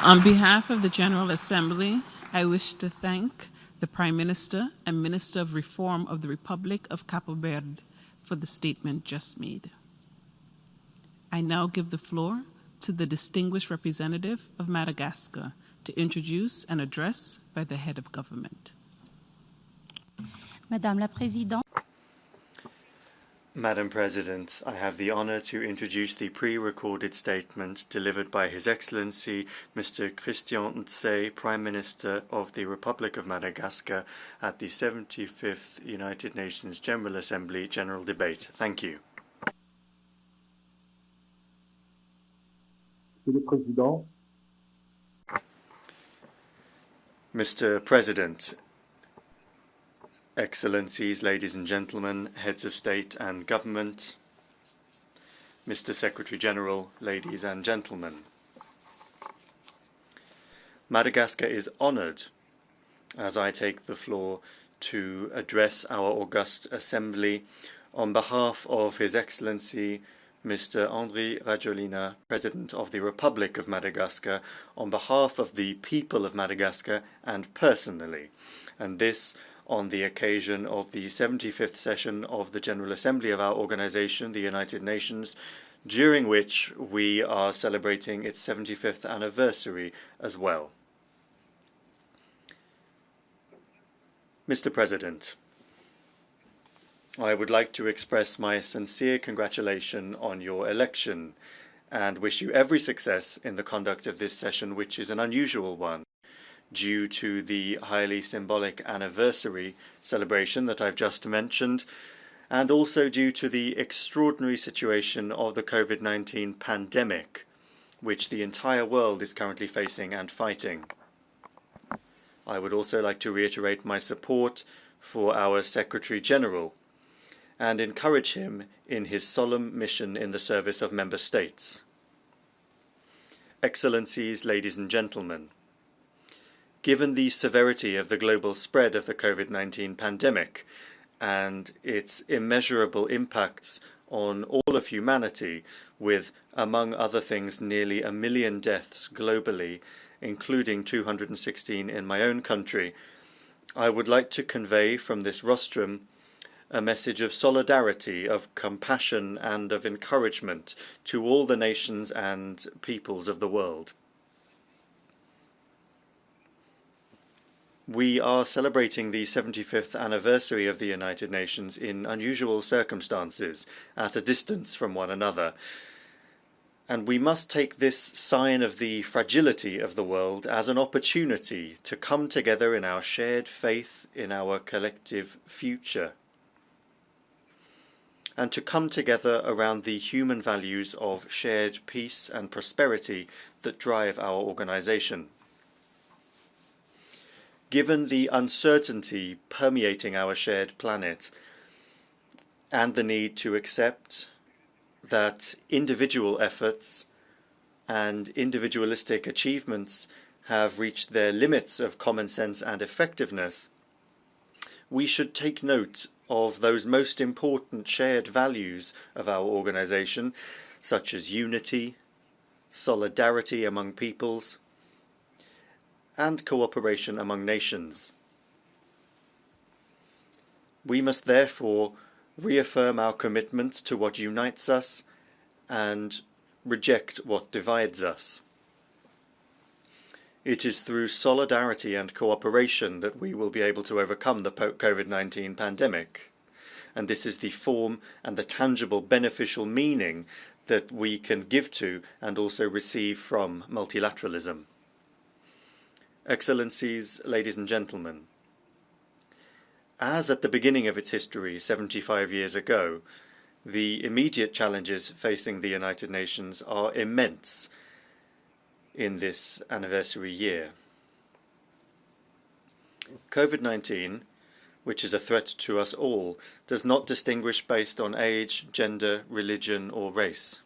On behalf of the General Assembly, I wish to thank the Prime Minister and Minister of Reform of the Republic of Cape Verde for the statement just made. I now give the floor to the distinguished representative of Madagascar to introduce an address by the head of government. Madame la Présidente. Madam President, I have the honour to introduce the pre-recorded statement delivered by His Excellency Mr. Christian Ntsay, Prime Minister of the Republic of Madagascar, at the 75th United Nations General Assembly General Debate. Thank you. Mr. President, Excellencies, ladies and gentlemen, heads of state and government, Mr. Secretary General, ladies and gentlemen. Madagascar is honoured as I take the floor to address our august assembly on behalf of His Excellency Mr. Andry Rajoelina, President of the Republic of Madagascar, on behalf of the people of Madagascar and personally, and this on the occasion of the 75th session of the General Assembly of our organisation, the United Nations, during which we are celebrating its 75th anniversary as well. Mr. President, I would like to express my sincere congratulation on your election and wish you every success in the conduct of this session, which is an unusual one, due to the highly symbolic anniversary celebration that I've just mentioned, and also due to the extraordinary situation of the COVID-19 pandemic, which the entire world is currently facing and fighting. I would also like to reiterate my support for our Secretary General and encourage him in his solemn mission in the service of Member States. Excellencies, ladies and gentlemen, given the severity of the global spread of the COVID-19 pandemic and its immeasurable impacts on all of humanity, with, among other things, nearly 1 million deaths globally, including 216 in my own country, I would like to convey from this rostrum a message of solidarity, of compassion and of encouragement to all the nations and peoples of the world. We are celebrating the 75th anniversary of the United Nations in unusual circumstances, at a distance from one another, and we must take this sign of the fragility of the world as an opportunity to come together in our shared faith in our collective future, and to come together around the human values of shared peace and prosperity that drive our organisation. Given the uncertainty permeating our shared planet and the need to accept that individual efforts and individualistic achievements have reached their limits of common sense and effectiveness, we should take note of those most important shared values of our organisation, such as unity, solidarity among peoples, and cooperation among nations. We must therefore reaffirm our commitment to what unites us and reject what divides us. It is through solidarity and cooperation that we will be able to overcome the COVID-19 pandemic, and this is the form and the tangible beneficial meaning that we can give to and also receive from multilateralism. Excellencies, ladies and gentlemen, as at the beginning of its history 75 years ago, the immediate challenges facing the United Nations are immense in this anniversary year. COVID-19, which is a threat to us all, does not distinguish based on age, gender, religion or race.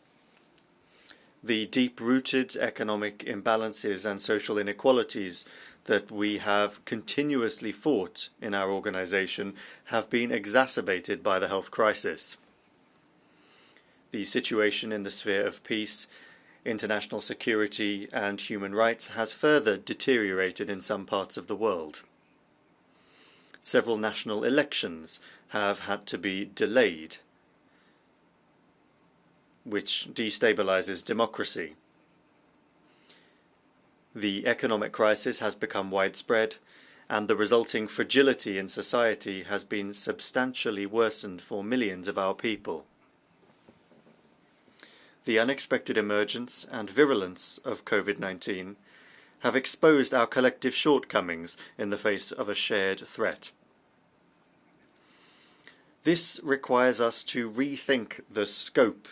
The deep-rooted economic imbalances and social inequalities that we have continuously fought in our organisation have been exacerbated by the health crisis. The situation in the sphere of peace international security and human rights has further deteriorated in some parts of the world. Several national elections have had to be delayed, which destabilizes democracy. The economic crisis has become widespread, and the resulting fragility in society has been substantially worsened for millions of our people. The unexpected emergence and virulence of COVID-19 have exposed our collective shortcomings in the face of a shared threat. This requires us to rethink the scope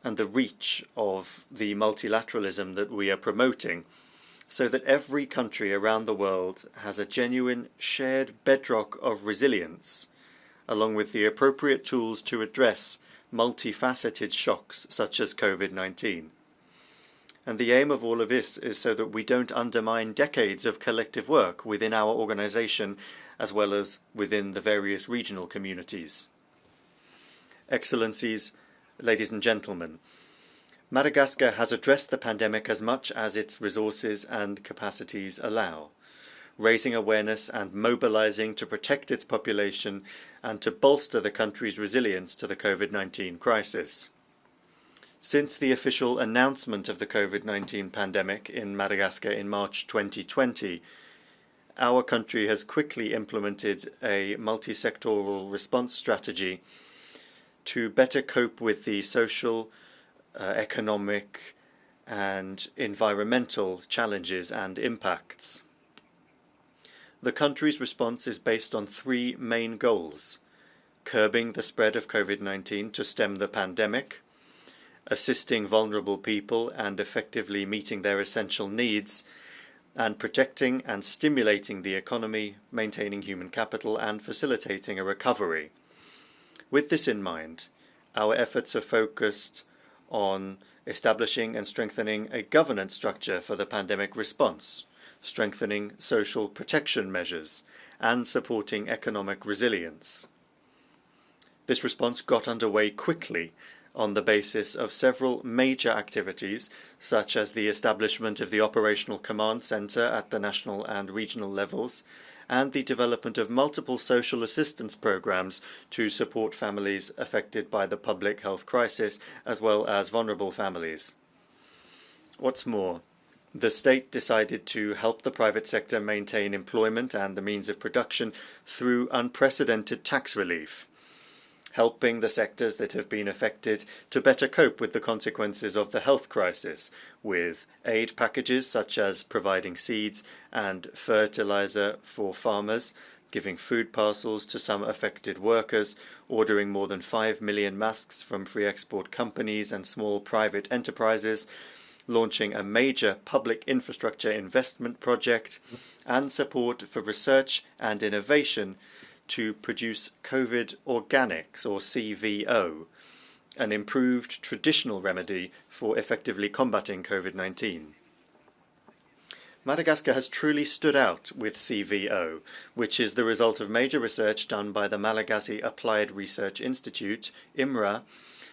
and the reach of the multilateralism that we are promoting, so that every country around the world has a genuine shared bedrock of resilience, along with the appropriate tools to address multifaceted shocks such as COVID-19. And the aim of all of this is so that we don't undermine decades of collective work within our organization as well as within the various regional communities. Excellencies, ladies and gentlemen, Madagascar has addressed the pandemic as much as its resources and capacities allow, raising awareness and mobilizing to protect its population and to bolster the country's resilience to the COVID-19 crisis. Since the official announcement of the COVID-19 pandemic in Madagascar in March 2020, our country has quickly implemented a multi-sectoral response strategy to better cope with the social, economic and environmental challenges and impacts. The country's response is based on three main goals: curbing the spread of COVID-19 to stem the pandemic, assisting vulnerable people and effectively meeting their essential needs, and protecting and stimulating the economy, maintaining human capital and facilitating a recovery. With this in mind, our efforts are focused on establishing and strengthening a governance structure for the pandemic response, strengthening social protection measures, and supporting economic resilience. This response got underway quickly on the basis of several major activities, such as the establishment of the Operational Command Centre at the national and regional levels, and the development of multiple social assistance programs to support families affected by the public health crisis, as well as vulnerable families. What's more, the state decided to help the private sector maintain employment and the means of production through unprecedented tax relief, helping the sectors that have been affected to better cope with the consequences of the health crisis, with aid packages such as providing seeds and fertilizer for farmers, giving food parcels to some affected workers, ordering more than 5 million masks from free export companies and small private enterprises, launching a major public infrastructure investment project, and support for research and innovation to produce COVID organics, or CVO, an improved traditional remedy for effectively combating COVID-19. Madagascar has truly stood out with CVO, which is the result of major research done by the Malagasy Applied Research Institute, IMRA,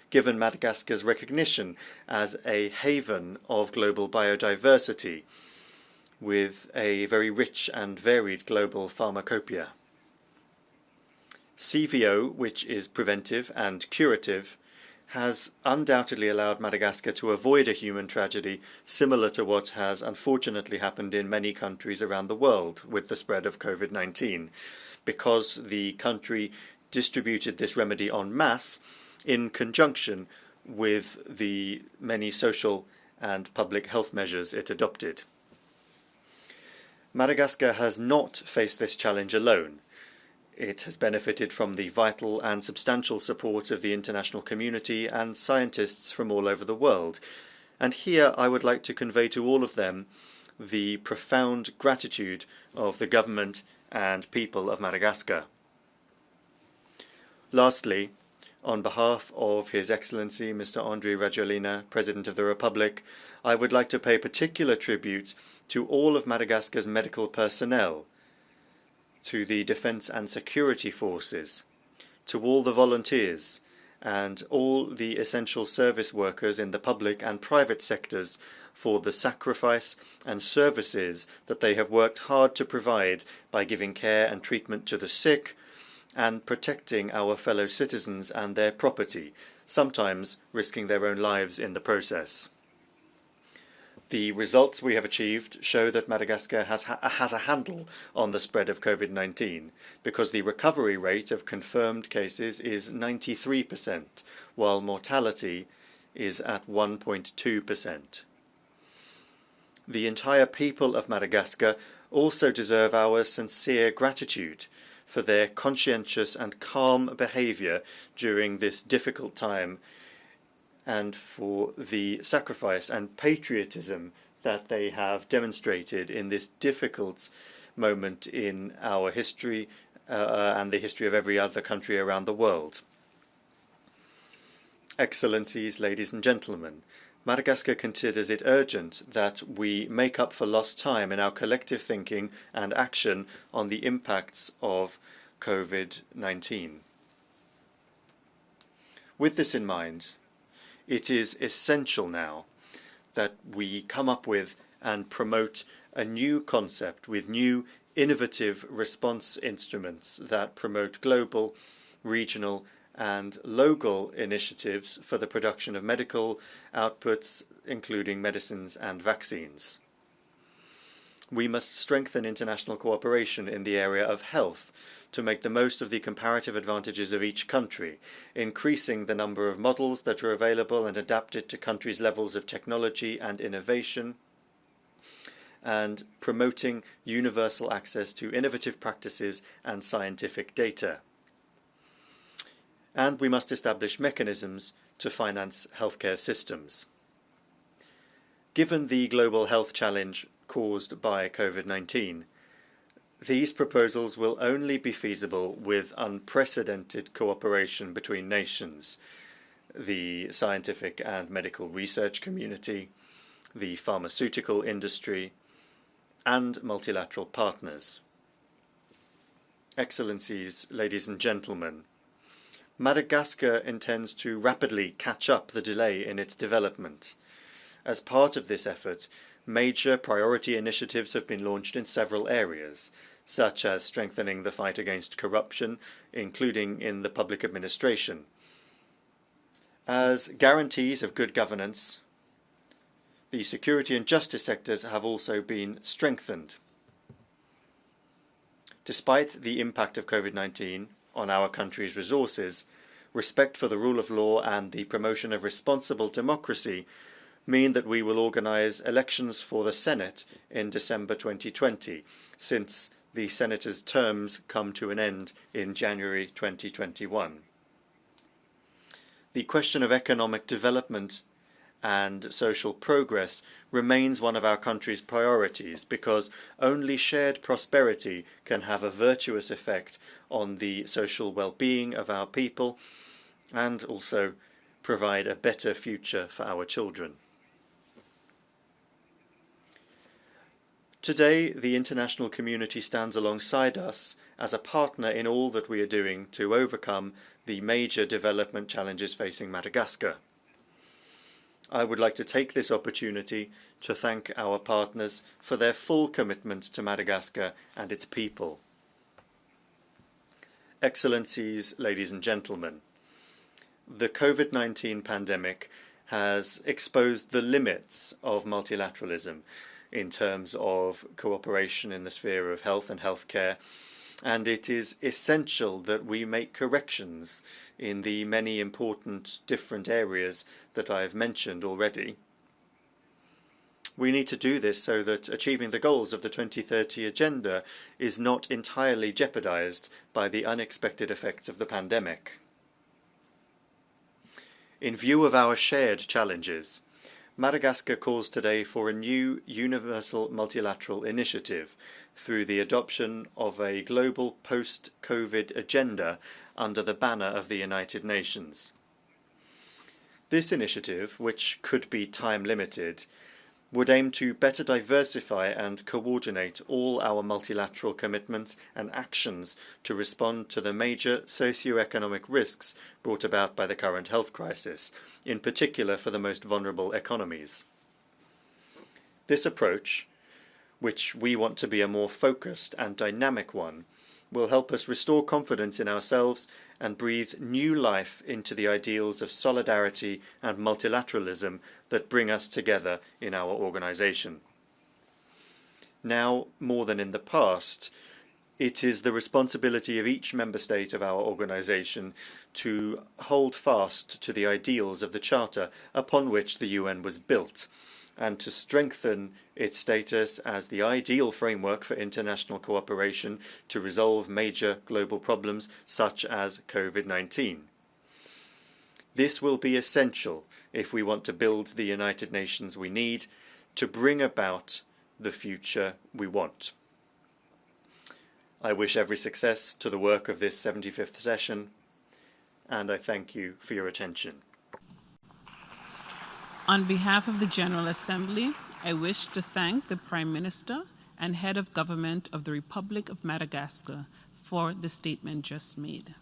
given Madagascar's recognition as a haven of global biodiversity, with a very rich and varied global pharmacopoeia. CVO, which is preventive and curative, has undoubtedly allowed Madagascar to avoid a human tragedy similar to what has unfortunately happened in many countries around the world with the spread of COVID-19, because the country distributed this remedy en masse in conjunction with the many social and public health measures it adopted. Madagascar has not faced this challenge alone. It has benefited from the vital and substantial support of the international community and scientists from all over the world. And here I would like to convey to all of them the profound gratitude of the government and people of Madagascar. Lastly, on behalf of His Excellency Mr. Andry Rajoelina, President of the Republic, I would like to pay particular tribute to all of Madagascar's medical personnel, to the defence and security forces, to all the volunteers, and all the essential service workers in the public and private sectors for the sacrifice and services that they have worked hard to provide by giving care and treatment to the sick and protecting our fellow citizens and their property, sometimes risking their own lives in the process. The results we have achieved show that Madagascar has a handle on the spread of COVID-19 because the recovery rate of confirmed cases is 93%, while mortality is at 1.2%. The entire people of Madagascar also deserve our sincere gratitude for their conscientious and calm behaviour during this difficult time, and for the sacrifice and patriotism that they have demonstrated in this difficult moment in our history and the history of every other country around the world. Excellencies, ladies and gentlemen, Madagascar considers it urgent that we make up for lost time in our collective thinking and action on the impacts of COVID-19. With this in mind, it is essential now that we come up with and promote a new concept with new innovative response instruments that promote global, regional and local initiatives for the production of medical outputs, including medicines and vaccines. We must strengthen international cooperation in the area of health to make the most of the comparative advantages of each country, increasing the number of models that are available and adapted to countries' levels of technology and innovation, and promoting universal access to innovative practices and scientific data. And we must establish mechanisms to finance healthcare systems. Given the global health challenge caused by COVID-19, these proposals will only be feasible with unprecedented cooperation between nations, the scientific and medical research community, the pharmaceutical industry, and multilateral partners. Excellencies, ladies and gentlemen, Madagascar intends to rapidly catch up the delay in its development. As part of this effort, major priority initiatives have been launched in several areas, such as strengthening the fight against corruption, including in the public administration. As guarantees of good governance, the security and justice sectors have also been strengthened. Despite the impact of COVID-19 on our country's resources, respect for the rule of law and the promotion of responsible democracy mean that we will organise elections for the Senate in December 2020, since the Senators' terms come to an end in January 2021. The question of economic development and social progress remains one of our country's priorities because only shared prosperity can have a virtuous effect on the social well-being of our people and also provide a better future for our children. Today, the international community stands alongside us as a partner in all that we are doing to overcome the major development challenges facing Madagascar. I would like to take this opportunity to thank our partners for their full commitment to Madagascar and its people. Excellencies, ladies and gentlemen, the COVID-19 pandemic has exposed the limits of multilateralism in terms of cooperation in the sphere of health and healthcare, and it is essential that we make corrections in the many important different areas that I have mentioned already. We need to do this so that achieving the goals of the 2030 Agenda is not entirely jeopardized by the unexpected effects of the pandemic. In view of our shared challenges, Madagascar calls today for a new universal multilateral initiative through the adoption of a global post-COVID agenda under the banner of the United Nations. This initiative, which could be time-limited, would aim to better diversify and coordinate all our multilateral commitments and actions to respond to the major socio-economic risks brought about by the current health crisis, in particular for the most vulnerable economies. This approach, which we want to be a more focused and dynamic one, will help us restore confidence in ourselves and breathe new life into the ideals of solidarity and multilateralism that bring us together in our organisation. Now, more than in the past, it is the responsibility of each member state of our organisation to hold fast to the ideals of the Charter upon which the UN was built, and to strengthen its status as the ideal framework for international cooperation to resolve major global problems such as COVID-19. This will be essential if we want to build the United Nations we need to bring about the future we want. I wish every success to the work of this 75th session, and I thank you for your attention. On behalf of the General Assembly, I wish to thank the Prime Minister and Head of Government of the Republic of Madagascar for the statement just made.